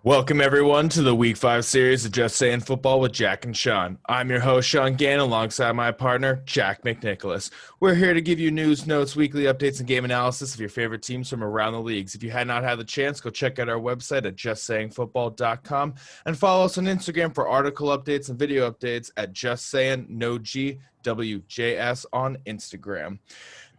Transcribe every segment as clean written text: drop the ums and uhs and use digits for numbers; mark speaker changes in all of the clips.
Speaker 1: Welcome, everyone, to the Week 5 series of Just Saying Football with Jack and Sean. I'm your host, Sean Gann, alongside my partner, Jack McNicholas. We're here to give you news, notes, weekly updates, and game analysis of your favorite teams from around the leagues. If you had not had the chance, go check out our website at justsayingfootball.com and follow us on Instagram for article updates and video updates at justsayingwjs on Instagram.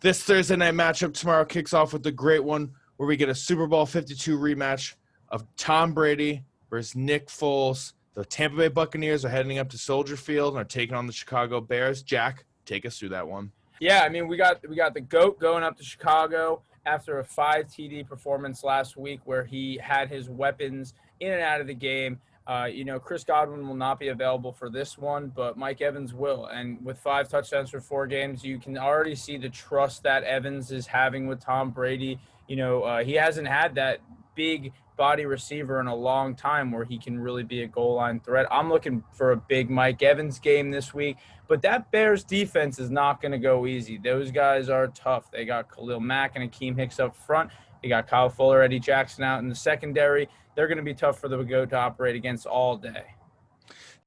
Speaker 1: This Thursday night matchup tomorrow kicks off with the great one where we get a Super Bowl 52 rematch of Tom Brady versus Nick Foles. The Tampa Bay Buccaneers are heading up to Soldier Field and are taking on the Chicago Bears. Jack, take us through that one.
Speaker 2: Yeah, I mean, we got the GOAT going up to Chicago after a 5 TD performance last week where he had his weapons in and out of the game. Chris Godwin will not be available for this one, but Mike Evans will. And with 5 touchdowns for 4 games, you can already see the trust that Evans is having with Tom Brady. He hasn't had that big body receiver in a long time where he can really be a goal line threat. I'm looking for a big Mike Evans game this week, but that Bears defense is not going to go easy. Those guys are tough. They got Khalil Mack and Akeem Hicks up front. They got Kyle Fuller, Eddie Jackson out in the secondary. They're going to be tough for the GOAT to operate against all day.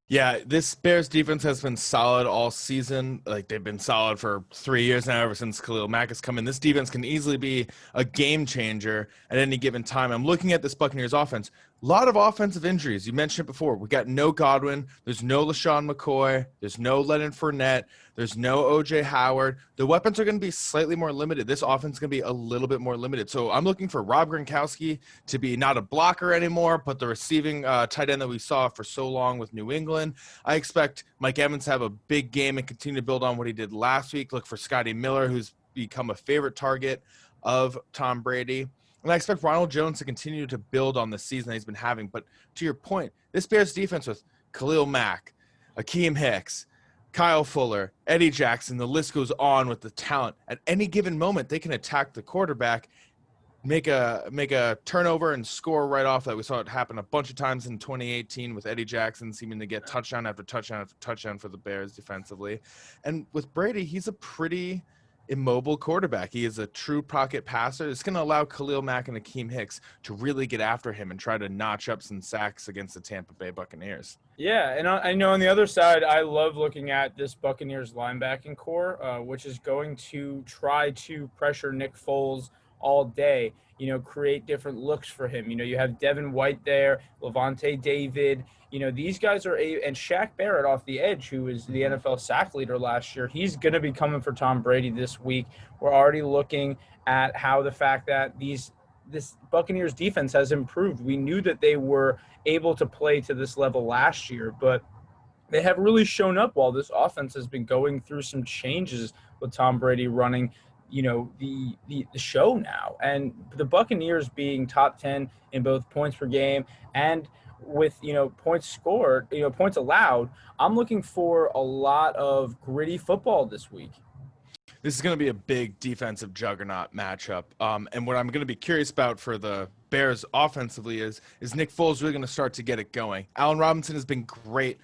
Speaker 1: Yeah, this Bears defense has been solid all season. Like, they've been solid for 3 years now, ever since Khalil Mack has come in. This defense can easily be a game changer at any given time. I'm looking at this Buccaneers offense. A lot of offensive injuries. You mentioned it before. We got no Godwin. There's no LaShawn McCoy. There's no Leonard Fournette. There's no O.J. Howard. The weapons are going to be slightly more limited. This offense is going to be a little bit more limited. So I'm looking for Rob Gronkowski to be not a blocker anymore, but the receiving tight end that we saw for so long with New England. I expect Mike Evans to have a big game and continue to build on what he did last week. Look for Scotty Miller, who's become a favorite target of Tom Brady. And I expect Ronald Jones to continue to build on the season that he's been having. But to your point, this Bears defense with Khalil Mack, Akeem Hicks, Kyle Fuller, Eddie Jackson, the list goes on with the talent. At any given moment, they can attack the quarterback, make a turnover and score right off that. We saw it happen a bunch of times in 2018 with Eddie Jackson seeming to get touchdown after touchdown after touchdown for the Bears defensively. And with Brady, he's a pretty immobile quarterback. He is a true pocket passer. It's going to allow Khalil Mack and Akeem Hicks to really get after him and try to notch up some sacks against the Tampa Bay Buccaneers.
Speaker 2: Yeah, and I know on the other side, I love looking at this Buccaneers linebacking core, which is going to try to pressure Nick Foles all day, create different looks for him. You have Devin White there, Levante David. These guys are and Shaq Barrett off the edge, who is the NFL sack leader last year. He's going to be coming for Tom Brady this week. We're already looking at how the fact that this Buccaneers defense has improved. We knew that they were able to play to this level last year, but they have really shown up while this offense has been going through some changes with Tom Brady running the show now. And the Buccaneers being top 10 in both points per game and with points scored, points allowed, I'm looking for a lot of gritty football this week.
Speaker 1: This is going to be a big defensive juggernaut matchup. And what I'm going to be curious about for the Bears offensively is Nick Foles really going to start to get it going? Allen Robinson has been great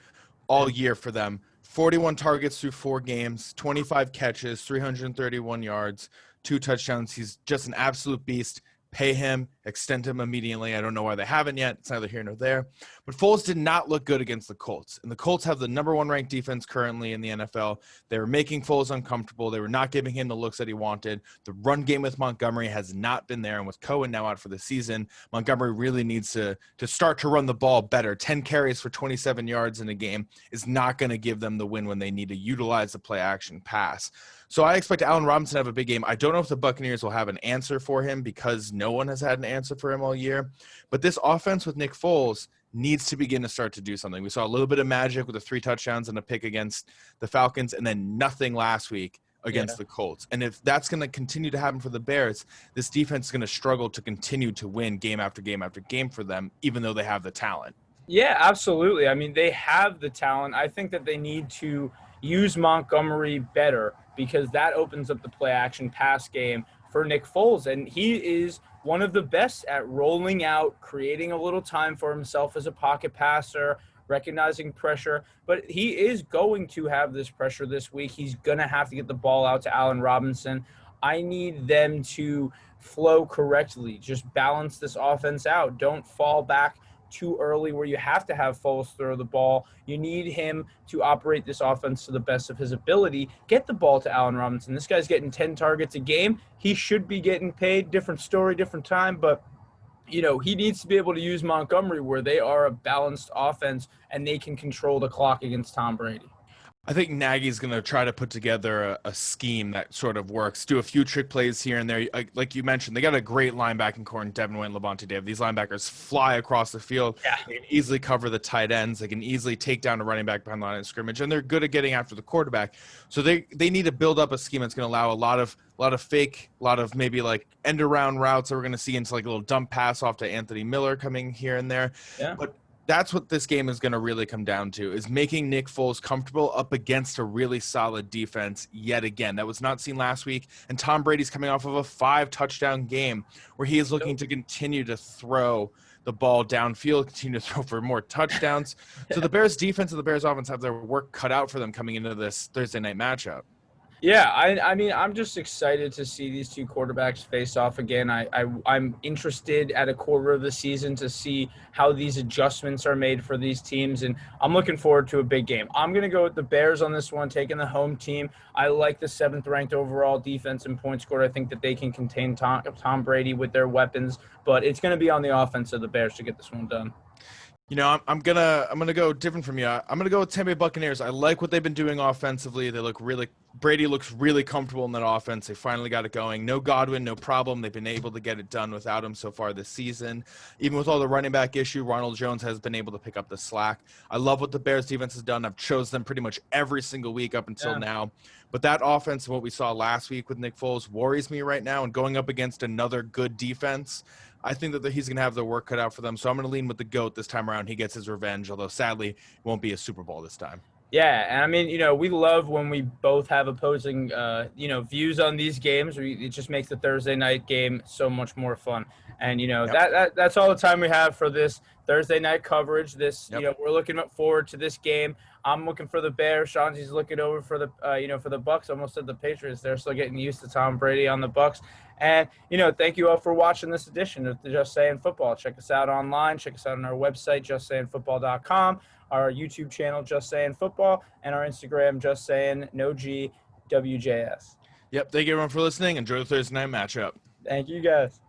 Speaker 1: all year for them. 41 targets through 4 games, 25 catches, 331 yards, 2 touchdowns. He's just an absolute beast. Pay him, extend him immediately. I don't know why they haven't yet. It's neither here nor there. But Foles did not look good against the Colts. And the Colts have the number 1 ranked defense currently in the NFL. They were making Foles uncomfortable. They were not giving him the looks that he wanted. The run game with Montgomery has not been there. And with Cohen now out for the season, Montgomery really needs to start to run the ball better. 10 carries for 27 yards in a game is not going to give them the win when they need to utilize the play action pass. So I expect Allen Robinson to have a big game. I don't know if the Buccaneers will have an answer for him because no one has had an answer for him all year. But this offense with Nick Foles needs to begin to start to do something. We saw a little bit of magic with the 3 touchdowns and a pick against the Falcons and then nothing last week against the Colts. And if that's going to continue to happen for the Bears, this defense is going to struggle to continue to win game after game after game for them, even though they have the talent.
Speaker 2: Yeah, absolutely. I mean, they have the talent. I think that they need to use Montgomery better because that opens up the play action pass game for Nick Foles. And he is one of the best at rolling out, creating a little time for himself as a pocket passer, recognizing pressure. But he is going to have this pressure this week. He's going to have to get the ball out to Allen Robinson. I need them to flow correctly. Just balance this offense out. Don't fall back too early where you have to have Foles throw the ball. You need him to operate this offense to the best of his ability. Get the ball to Allen Robinson. This guy's getting 10 targets a game. He should be getting paid. Different story, different time, but he needs to be able to use Montgomery where they are a balanced offense and they can control the clock against Tom Brady.
Speaker 1: I think Nagy's going to try to put together a scheme that sort of works, do a few trick plays here and there. Like you mentioned, they got a great linebacking core in Devin White and Levante David. These linebackers fly across the field.
Speaker 2: Yeah.
Speaker 1: They can easily cover the tight ends. They can easily take down a running back behind the line of scrimmage, and they're good at getting after the quarterback. So they need to build up a scheme that's going to allow a lot of fake, a lot of maybe like end around routes that we're going to see into like a little dump pass off to Anthony Miller coming here and there.
Speaker 2: Yeah.
Speaker 1: But that's what this game is going to really come down to, is making Nick Foles comfortable up against a really solid defense yet again. That was not seen last week. And Tom Brady's coming off of a 5-touchdown game where he is looking to continue to throw the ball downfield, continue to throw for more touchdowns. So the Bears defense and the Bears offense have their work cut out for them coming into this Thursday night matchup.
Speaker 2: Yeah, I mean, I'm just excited to see these two quarterbacks face off again. I'm interested at a quarter of the season to see how these adjustments are made for these teams, and I'm looking forward to a big game. I'm going to go with the Bears on this one, taking the home team. I like the 7th-ranked overall defense and point scored. I think that they can contain Tom Brady with their weapons, but it's going to be on the offense of the Bears to get this one done.
Speaker 1: I'm gonna go different from you. I'm gonna go with Tampa Bay Buccaneers. I like what they've been doing offensively. Brady looks really comfortable in that offense. They finally got it going. No Godwin, no problem. They've been able to get it done without him so far this season. Even with all the running back issue, Ronald Jones has been able to pick up the slack. I love what the Bears defense has done. I've chose them pretty much every single week up until now. But that offense, what we saw last week with Nick Foles, worries me right now. And going up against another good defense, I think that he's going to have the work cut out for them. So I'm going to lean with the GOAT this time around. He gets his revenge, although sadly it won't be a Super Bowl this time.
Speaker 2: Yeah, and I mean, we love when we both have opposing, views on these games. It just makes the Thursday night game so much more fun. And, that's all the time we have for this Thursday night coverage. We're looking forward to this game. I'm looking for the Bears. Shanzi's looking over for the Bucks. Almost said the Patriots. They're still getting used to Tom Brady on the Bucks. And, thank you all for watching this edition of Just Saying Football. Check us out online. Check us out on our website, justsayingfootball.com. Our YouTube channel, Just Saying Football, and our Instagram, Just Saying No G WJS.
Speaker 1: Yep. Thank you everyone for listening. Enjoy the Thursday night matchup.
Speaker 2: Thank you guys.